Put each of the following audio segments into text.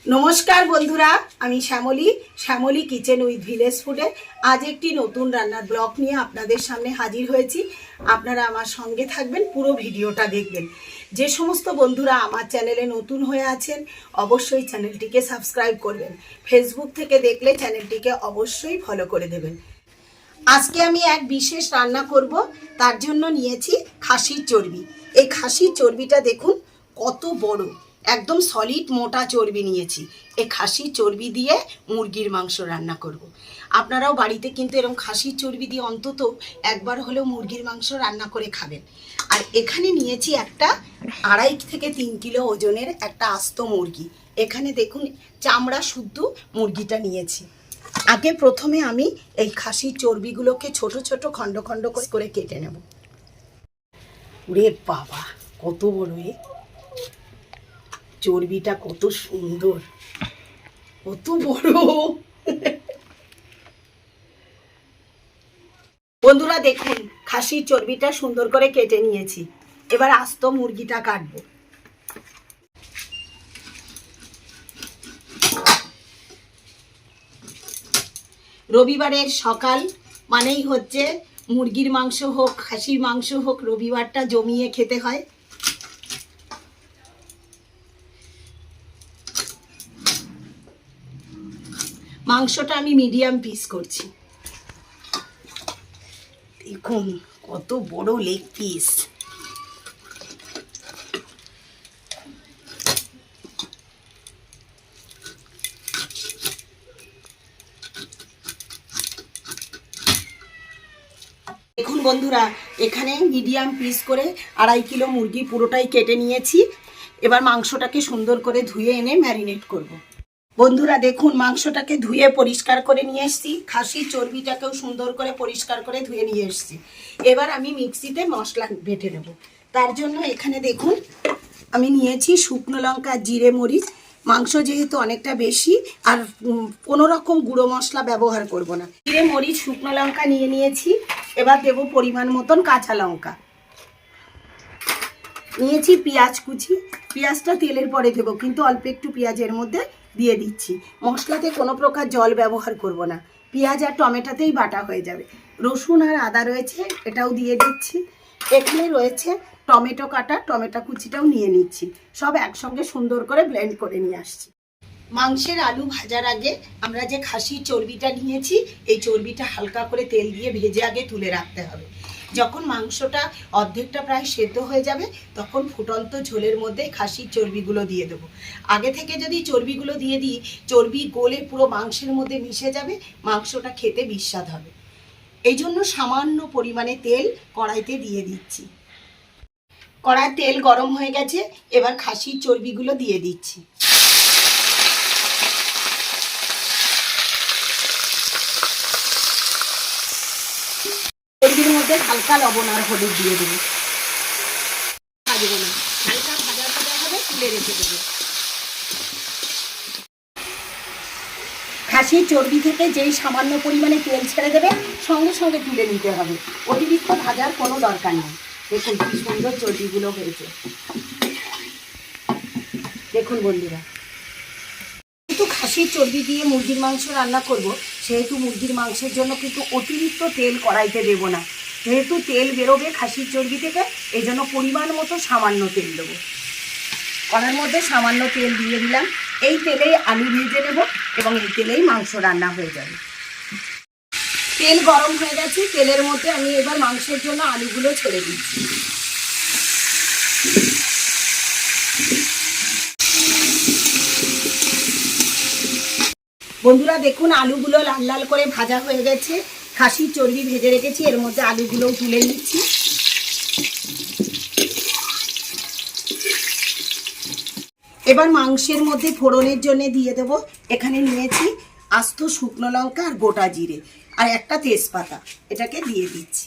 নমস্কার বন্ধুরা, আমি শ্যামলী কিচেন উইথ ভিলেজ ফুডে আজ একটি নতুন রান্নার ব্লগ নিয়ে আপনাদের সামনে হাজির হয়েছি। আপনারা আমার সঙ্গে থাকবেন, পুরো ভিডিওটা দেখবেন। যে সমস্ত বন্ধুরা আমার চ্যানেলে নতুন হয়ে আছেন অবশ্যই চ্যানেলটিকে সাবস্ক্রাইব করবেন। ফেসবুক থেকে দেখলে চ্যানেলটিকে অবশ্যই ফলো করে দেবেন। আজকে আমি এক বিশেষ রান্না করব, তার জন্য নিয়েছি খাসির চর্বি। এই খাসির চর্বিটা দেখুন কত বড়, একদম সলিড মোটা চর্বি নিয়েছি। এই খাসির চর্বি দিয়ে মুরগির মাংস রান্না করব। আপনারাও বাড়িতে কিন্তু এরকম খাসির চর্বি দিয়ে অন্তত একবার হলেও মুরগির মাংস রান্না করে খাবেন। আর এখানে নিয়েছি একটা 2.5 থেকে 3 কিলো ওজনের একটা আস্ত মুরগি। এখানে দেখুন চামড়া শুদ্ধ মুরগিটা নিয়েছি। আগে প্রথমে আমি এই খাসির চর্বিগুলোকে ছোট ছোট খণ্ড খণ্ড করে কেটে নেব। রে বাবা, কত বড়! চর্বিটা কত সুন্দর, কত বড়! বন্ধুরা দেখুন, খাসির চর্বিটা সুন্দর করে কেটে নিয়েছি। এবার আস্ত মুরগিটা কাটবো। রবিবারের সকাল মানেই হচ্ছে মুরগির মাংস হোক খাসির মাংস হোক, রবিবারটা জমিয়ে খেতে হয়। মাংসটা আমি মিডিয়াম পিস করছি। দেখুন কত বড় লেগ পিস। দেখুন বন্ধুরা, এখানে মিডিয়াম পিস করে 2.5 কিলো মুরগি পুরোটাই কেটে নিয়েছি। এবার মাংসটাকে সুন্দর করে ধুয়ে এনে ম্যারিনেট করব। বন্ধুরা দেখুন, মাংসটাকে ধুয়ে পরিষ্কার করে নিয়ে এসেছি। খাসির চর্বিটাকেও সুন্দর করে পরিষ্কার করে ধুয়ে নিয়ে এসেছি। এবার আমি মিক্সিতে মশলা বেটে নেব। তার জন্য এখানে দেখুন আমি নিয়েছি শুকনো লঙ্কা, জিরে, মরিচ। মাংস যেহেতু অনেকটা বেশি, আর কোনো রকম গুঁড়ো মশলা ব্যবহার করব না। জিরে, মরিচ, শুকনো লঙ্কা নিয়ে নিয়েছি। এবার দেব পরিমাণ মতন কাঁচা লঙ্কা। নিয়েছি পেঁয়াজ কুচি। পেঁয়াজটা তেলের পরে দেবো, কিন্তু অল্প একটু পেঁয়াজের মধ্যে দিয়ে দিচ্ছি। মশলাতে কোনো প্রকার জল ব্যবহার করব না, পেঁয়াজ আর টমেটোতেই বাটা হয়ে যাবে। রসুন আর আদা রয়েছে, এটাও দিয়ে দিচ্ছি। এখানে রয়েছে টমেটো কাটা, টমেটো কুচিটাও নিয়ে নিচ্ছি। সব একসঙ্গে সুন্দর করে ব্লেন্ড করে নিয়ে আসছি। মাংসের আলু ভাজার আগে আমরা যে খাসির চর্বিটা নিয়েছি, এই চর্বিটা হালকা করে তেল দিয়ে ভেজে আগে তুলে রাখতে হবে। যখন মাংসটা অর্ধেকটা প্রায় সেদ্ধ হয়ে যাবে, তখন ফুটন্ত ঝোলের মধ্যে খাসির চর্বিগুলো দিয়ে দেবো। আগে থেকে যদি চর্বিগুলো দিয়ে দিই, চর্বি গলে পুরো মাংসের মধ্যে মিশে যাবে, মাংসটা খেতে বিস্বাদ হবে। এই জন্য সামান্য পরিমাণে তেল কড়াইতে দিয়ে দিচ্ছি। কড়াই তেল গরম হয়ে গেছে, এবার খাসির চর্বিগুলো দিয়ে দিচ্ছি। চর্বির মধ্যে হালকা লবণ আর হলুদ দিয়ে দেবো। ভাজবো না, হালকা ভাজা ভাজা হবে, তুলে রেখে দেবো। খাসির চর্বি থেকে যেই সামান্য পরিমাণে তেল ছেড়ে দেবে, সঙ্গে সঙ্গে তুলে নিতে হবে। অতিরিক্ত ভাজার কোনো দরকার নেই। দেখুন কি সুন্দর চর্বিগুলো হয়েছে। দেখুন বন্ধুরা, কিন্তু খাসির চর্বি দিয়ে মুরগির মাংস রান্না করব, সেহেতু মুরগির মাংসের জন্য কিন্তু অতিরিক্ত তেল কড়াইতে দেবো না। যেহেতু তেল বেরোবে খাসির চর্বি থেকে, এই জন্য পরিমাণ মতো সামান্য তেল দেবো। কড়াইয়ের মধ্যে সামান্য তেল দিয়ে দিলাম। এই তেলেই আলু ভেজে নেব এবং এই তেলেই মাংস রান্না হয়ে যাবে। তেল গরম হয়ে গেছে, তেলের মধ্যে আমি এবার মাংসের জন্য আলুগুলো ছেড়ে দিচ্ছি। বন্ধুরা দেখুন, আলুগুলো লাল লাল করে ভাজা হয়ে গেছে। খাসির চর্বি ভেজে রেখেছি, এর মধ্যে আলুগুলোও তুলে নিচ্ছি। এবার মাংসের মধ্যে ফোড়নের জন্য দিয়ে দেব। এখানে নিয়েছি আস্ত শুকনো লঙ্কা আর গোটা জিরে আর একটা তেজপাতা, এটাকে দিয়ে দিচ্ছি।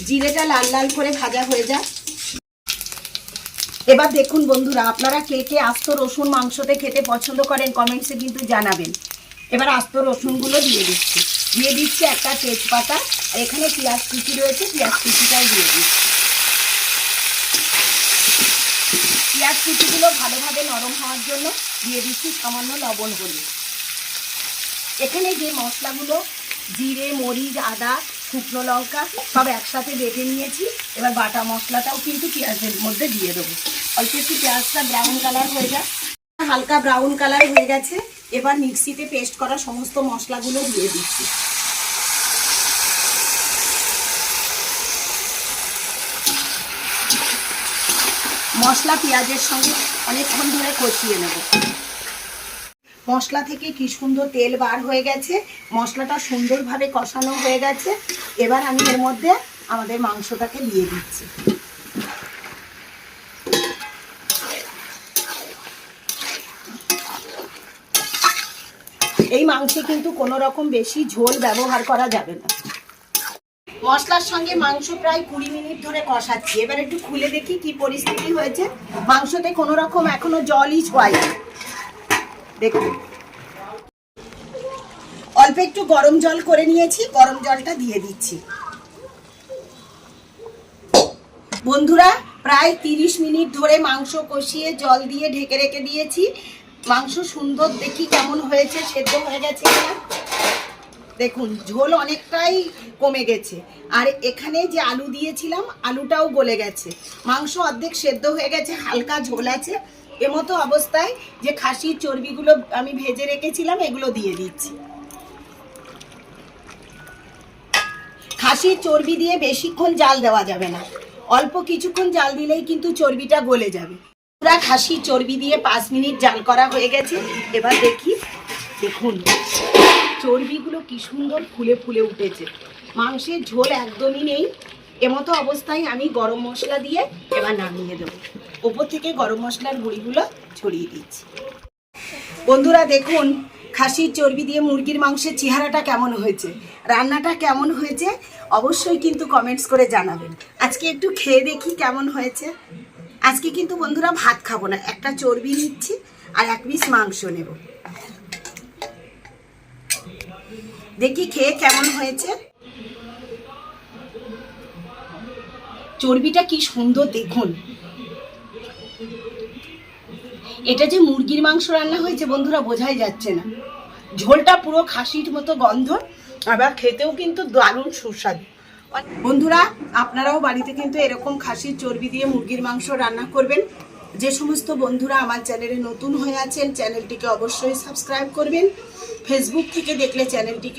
জিরেটা লাল লাল করে ভাজা হয়ে যায়। এবার দেখুন বন্ধুরা, আপনারা কে কে আস্ত রসুন মাংসতে খেতে পছন্দ করেন কমেন্টসে কিন্তু জানাবেন। এবার আস্ত রসুনগুলো দিয়ে দিচ্ছি একটা তেজপাতা। আর এখানে পেঁয়াজ কুচি রয়েছে, পেঁয়াজ কুচিটাও দিয়ে দিচ্ছি। পেঁয়াজ কুচিগুলো ভালোভাবে নরম হওয়ার জন্য দিয়ে দিচ্ছি সামান্য লবণ হলুদ। এখানে যে মশলাগুলো জিরে, মরিচ, আদা, শুকনো লঙ্কা সব একসাথে বেটে নিয়েছি। এবার বাটা মশলাটাও কিন্তু পেঁয়াজের মধ্যে দিয়ে দেবো। অল্প একটু পেঁয়াজটা ব্রাউন কালার হয়ে যায়, হালকা ব্রাউন কালার হয়ে গেছে। এবার মিক্সিতে পেস্ট করা সমস্ত মশলাগুলো দিয়ে দিচ্ছি। মশলা পেঁয়াজের সঙ্গে অনেকক্ষণ ধরে কষিয়ে নেব। মশলা থেকে কি সুন্দর তেল বার হয়ে গেছে, মশলাটা সুন্দরভাবে কষানো হয়ে গেছে। এবার আমি এর মধ্যে আমাদের মাংসটাকে দিয়ে দিচ্ছি। এই মাংসে কিন্তু কোনো রকম বেশি ঝোল ব্যবহার করা যাবে না। মশলার সঙ্গে মাংস প্রায় 20 মিনিট ধরে কষাচ্ছি। এবার একটু খুলে দেখি কি পরিস্থিতি হয়েছে। মাংসতে কোনো রকম এখনো জলই ছোঁয়ায়নি। দেখুন, অল্প একটু গরম জল করে নিয়েছি, গরম জলটা দিয়ে দিচ্ছি। বন্ধুরা, প্রায় 30 মিনিট ধরে মাংস কষিয়ে জল দিয়ে ঢেকে রেখে দিয়েছি। মাংস সুন্দর দেখি কেমন হয়েছে, সেদ্ধ হয়ে গেছে কিনা। দেখুন, ঝোল অনেকটাই কমে গেছে। আর এখানে যে আলু দিয়েছিলাম, আলুটাও গলে গেছে। মাংস অর্ধেক সেদ্ধ হয়ে গেছে, হালকা ঝোল আছে। এমতো অবস্থায় যে খাসির চর্বিগুলো আমি ভেজে রেখেছিলাম, এগুলো দিয়ে দিচ্ছি। খাসির চর্বি দিয়ে বেশিক্ষণ জাল দেওয়া যাবে না, অল্প কিছুক্ষণ জাল দিলেই কিন্তু চর্বিটা গলে যাবে। পুরা খাসির চর্বি দিয়ে 5 মিনিট জাল করা হয়ে গেছে। এবার দেখি, দেখুন চর্বিগুলো কি সুন্দর ফুলে ফুলে উঠেছে। মাংসের ঝোল একদমই নেই। এমতো অবস্থায় আমি গরম মশলা দিয়ে এবার নামিয়ে দেবো। ওপর থেকে গরম মশলার গুঁড়িগুলো ছড়িয়ে দিচ্ছি। বন্ধুরা দেখুন, খাসির চর্বি দিয়ে মুরগির মাংসের চেহারাটা কেমন হয়েছে, রান্নাটা কেমন হয়েছে অবশ্যই কিন্তু কমেন্টস করে জানাবেন। আজকে একটু খেয়ে দেখি কেমন হয়েছে। আজকে কিন্তু বন্ধুরা ভাত খাবো না, একটা চর্বি নিচ্ছি আর 1 পিস মাংস নেব। দেখি খেয়ে কেমন হয়েছে। চর্বিটা কি সুন্দর দেখুন। এটা যে মুরগির মাংস রান্না হয়েছে বন্ধুরা বোঝাই যাচ্ছে না। ঝোলটা পুরো খাসির মতো গন্ধ, আবার খেতেও কিন্তু দারুণ সুস্বাদু। বন্ধুরা, আপনারাও বাড়িতে কিন্তু এরকম খাসির চর্বি দিয়ে মুরগির মাংস রান্না করবেন। যে সমস্ত বন্ধুরা আমার চ্যানেলে নতুন হয়ে আছেন, চ্যানেলটিকে অবশ্যই সাবস্ক্রাইব করবেন। ফেসবুক থেকে দেখলে চ্যানেলটিকে